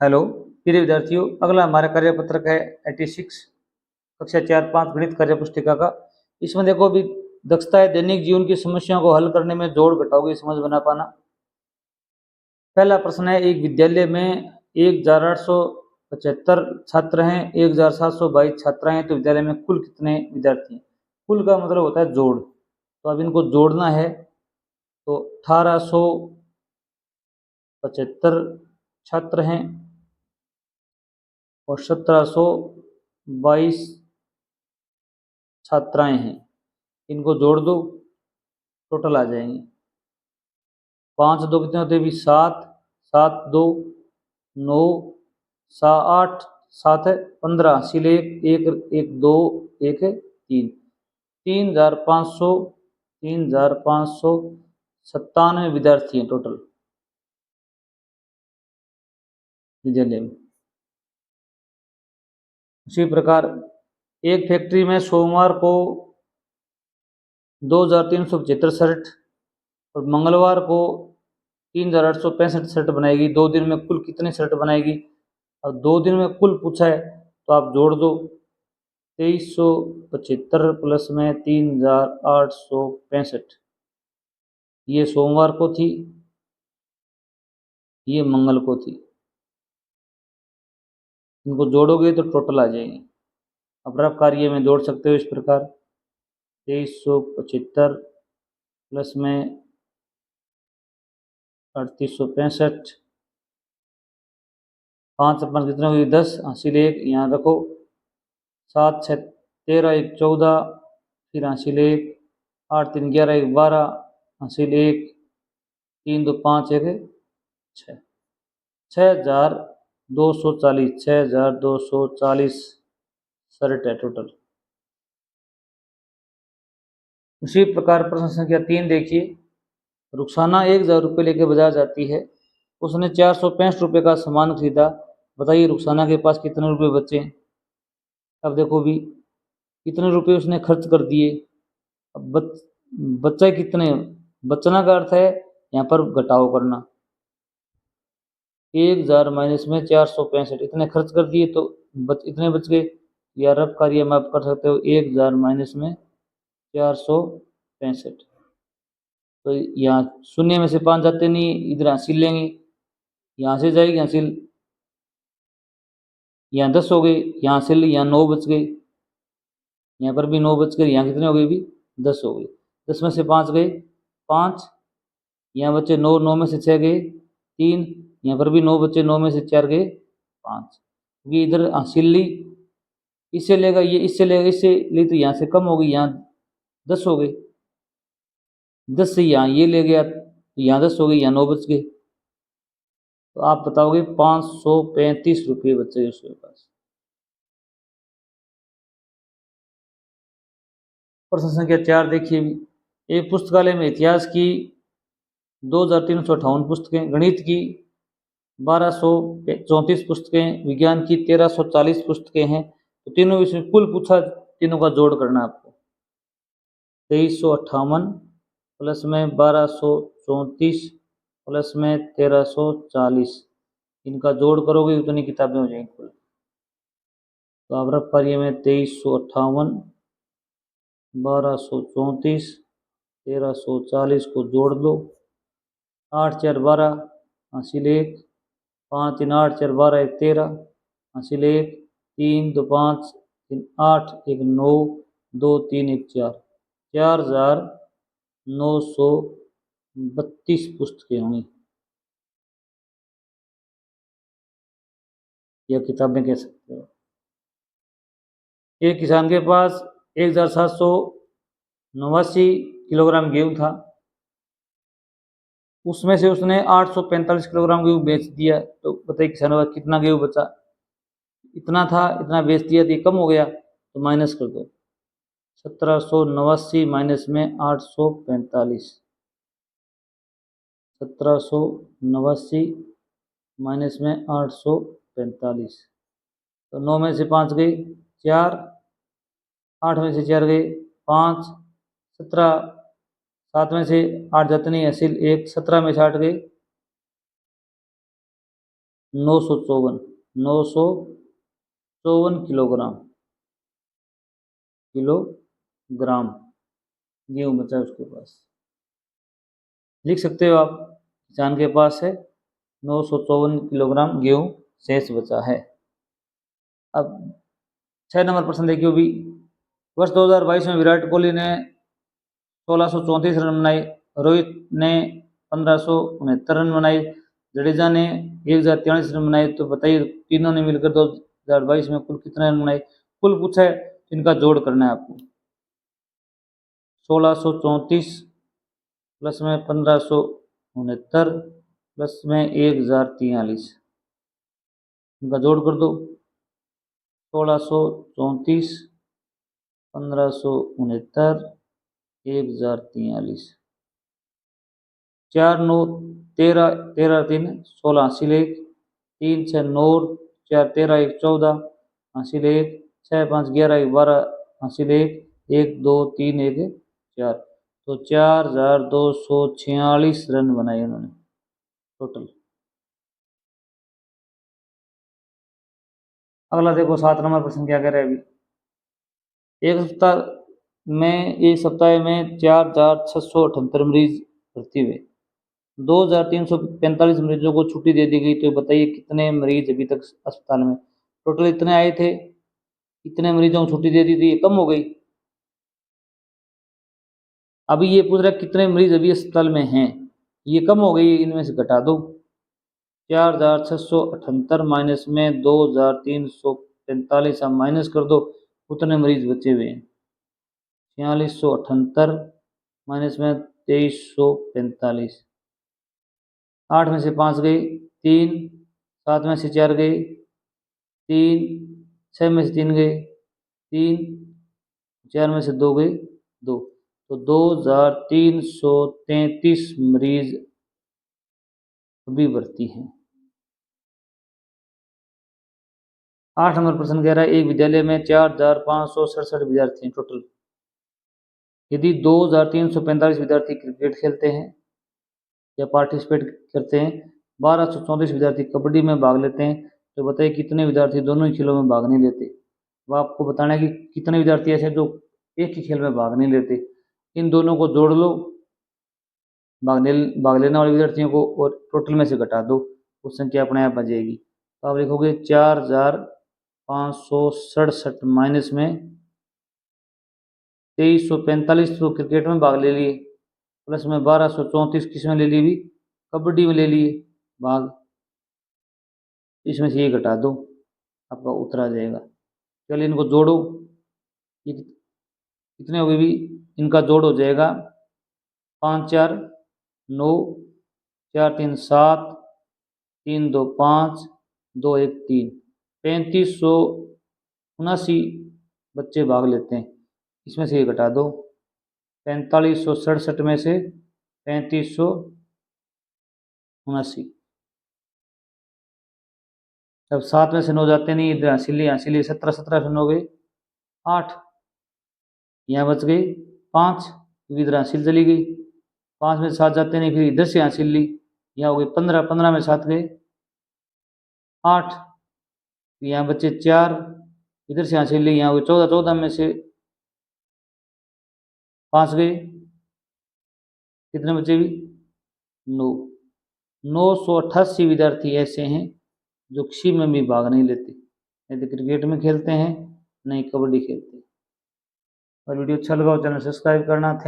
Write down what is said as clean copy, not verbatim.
Hello प्रिय विद्यार्थियों, अगला हमारा कार्यपत्रक है 86 कक्षा 4-5 गणित कार्य पुस्तिका का। इसमें देखो अभी दक्षता है दैनिक जीवन की समस्याओं को हल करने में जोड़ घटाव की समझ बना पाना। पहला प्रश्न है, एक विद्यालय में 1875 छात्र हैं, 1722 छात्राएं हैं, तो विद्यालय में कुल कितने विद्यार्थी हैं? कुल का मतलब होता है जोड़, तो अब इनको जोड़ना है। तो 1875 छात्र हैं और 1722 छात्राएं हैं, इनको जोड़ दो, टोटल आ जाएंगे। 5 दो कितने होते हैं? 7, 7 2 9, 8 7 है 15, सिले एक एक 2 1 है 3, 3597 विद्यार्थी हैं टोटल विद्यालय में। उसी प्रकार एक फैक्ट्री में सोमवार को 2375 शर्ट और मंगलवार को 3865 शर्ट बनाएगी। 2 दिन में कुल कितने शर्ट बनाएगी? अब 2 दिन में कुल पूछा है तो आप जोड़ दो। 2375 प्लस में 3865, ये सोमवार को थी, ये मंगल को थी। इनको जोड़ोगे तो टोटल आ जाएंगे। अब रफ कार्य में जोड़ सकते हो इस प्रकार, 2375 प्लस में 3865, 5 अपन कितने होगी? 10, हासिल 1 यहाँ रखो, 7 6 13 1 14, फिर हासिल 1, 8 3 11 1 12, हासिल 1, 3 2 5 1 6, 6240 शर्ट है टोटल। उसी प्रकार प्रश्न संख्या 3 देखिए, रुखसाना 1000 रुपये लेके बाजार जाती है, उसने 465 रुपये का सामान खरीदा। बताइए रुखसाना के पास कितने रुपए बचे? अब देखो भी कितने रुपए उसने खर्च कर दिए। अब बच्चा कितने, बचना का अर्थ है यहाँ पर घटाव करना। 1000 माइनस में 465, इतने खर्च कर दिए तो इतने बच गए। या रफ कार्य में आप कर सकते हो, 1000 माइनस में 465, तो यहाँ शून्य में से 5 जाते नहीं, इधर हासिल लेंगे, यहाँ से जाएगी हासिल, यहाँ 10 हो गए, यहाँ से यहाँ 9 बच गए, यहाँ पर भी 9 बच गए, यहाँ कितने हो गए भी? 10 हो गए। 10 में से 5 गए, 5, यहाँ बचे 9, 9 में से 6 गए 3, यहाँ पर भी 9 बचे, 9 में से 4 गए 5, क्योंकि इधर हासिल ली, इससे लेगा ये, इससे लेगा इससे ली, तो यहाँ से कम हो गई, यहाँ 10 हो गए। 10 से यहाँ ये ले गया तो यहाँ 10 हो गई, यहाँ 9 बच गए। तो आप बताओगे 535 रुपये बचे उसके पास। प्रश्न संख्या 4 देखिए, एक पुस्तकालय में इतिहास की 2358 पुस्तकें, गणित की 1234 पुस्तकें, विज्ञान की 1340 पुस्तकें हैं, तो तीनों विषय कुल पूछा, तीनों का जोड़ करना है आपको। 2358 प्लस में 1234 प्लस में 1340, इनका जोड़ करोगे उतनी किताबें हो जाएंगी कुल। तो आप रफ कार्य में 2358 1234 1340 को जोड़ दो। 8 4 12, हासिल 1, 5 3 8 4 12 1 13, हासिल 1, 3 2 5 3 8 1 9 2 3 1 4, 4932 पुस्तकें होंगी या किताबें कह सकते हो। एक किसान के पास 1789 किलोग्राम गेहूं था, उसमें से उसने 845 किलोग्राम गेहूं बेच दिया। तो बताइए किसानों का कितना गेहूं बचा? इतना था, इतना बेच दिया, तो ये कम हो गया, तो माइनस कर दो। 1789 माइनस में 845, 1789 माइनस में 845, तो 9 में से 5 गए 4, 8 में से 4 गए 5, 17, 7 में से 8 जाते नहीं, हासिल 1, 17 में से 8 गए 954 किलोग्राम गेहूँ बचा है उसके पास। लिख सकते हो आप, किसान के पास है 954 किलोग्राम गेहूँ शेष बचा है। अब 6 नंबर प्रश्न देखियो भी। वर्ष 2022 में विराट कोहली ने 1634 रन बनाए, रोहित ने 1569 रन बनाए, जडेजा ने 1043 रन बनाए। तो बताइए तीनों ने मिलकर 2022 में कुल कितने रन बनाए। कुल पूछा है, इनका जोड़ करना है आपको। 1634 प्लस में 1569 प्लस में 1043, इनका जोड़ कर दो। 1634 1569 1043, 4 9 13 13 3 16 हासिल 1, 3 6 9 4 13 1 14 हासिल 1, 6 5 11 1 12 हासिल 1, 1 2 3 1 4। तो 4246 रन बनाए उन्होंने टोटल। अगला देखो 7 नंबर प्रश्न क्या कह रहे हैं अभी। एक सप्ताह में 4678 मरीज भर्ती हुए, 2345 मरीजों को छुट्टी दे दी गई। तो बताइए कितने मरीज अभी तक अस्पताल में। टोटल इतने आए थे, इतने मरीजों को छुट्टी दे दी थी, कम हो गई। अभी ये पूछ रहा है कितने मरीज अभी अस्पताल में हैं, ये कम हो गई, इनमें से घटा दो। 4678 माइनस में 2345 आप माइनस कर दो, उतने मरीज बचे हुए हैं। 4678 माइनस में 2345, 8 में से 5 गए 3, 7 में से 4 गए 3, 6 में से 3 गए 3, 4 में से 2 गए 2, तो 2333 मरीज अभी भर्ती हैं। 8 नंबर प्रश्न कह रहा है एक विद्यालय में 4567 विद्यार्थी हैं टोटल। यदि 2345 विद्यार्थी क्रिकेट खेलते हैं या पार्टिसिपेट करते हैं, 1234 विद्यार्थी कबड्डी में भाग लेते हैं, तो बताइए कितने विद्यार्थी दोनों ही खेलों में भाग नहीं लेते। वो आपको बताना है कि कितने विद्यार्थी ऐसे जो एक ही खेल में भाग नहीं लेते। इन दोनों को जोड़ लो, भाग लेने वाले विद्यार्थियों को, और टोटल में से घटा दो, वो संख्या अपने आप आ जाएगी। तो आप लिखोगे 4567 माइनस में 2345 तो क्रिकेट में भाग ले लिए, प्लस में 1234 किस में ले लिए भी, कबड्डी में ले लिए भाग, इसमें से ये घटा दो, आपका उत्तर आ जाएगा। चलिए इनको जोड़ो, ये कितने हो गए भी, इनका जोड़ हो जाएगा 5 4 9 4 3 7 3 2 5 2 1 3, 3579 बच्चे भाग लेते हैं, इसमें से ये घटा दो। 4567 में से 3579, अब 7 में से 9 जाते नहीं, इधर हासिल 17 17 से 9 गए 8, यहाँ बच गए 5, इधर हासिल चली गई, 5 में से 7 जाते नहीं, फिर इधर से हासिल ली, यहाँ हो गई 15, 15 में 7 गए 8, यहाँ बच्चे 4, इधर से हासिल ली, यहाँ हो गई 14, 14 में से 5 गए, कितने बचे भी 9। 988 विद्यार्थी ऐसे हैं जो किसी में भी भाग नहीं लेते, नहीं तो क्रिकेट में खेलते हैं नहीं कबड्डी खेलते हैं। और वीडियो अच्छा लगा हो चैनल सब्सक्राइब करना। थैंक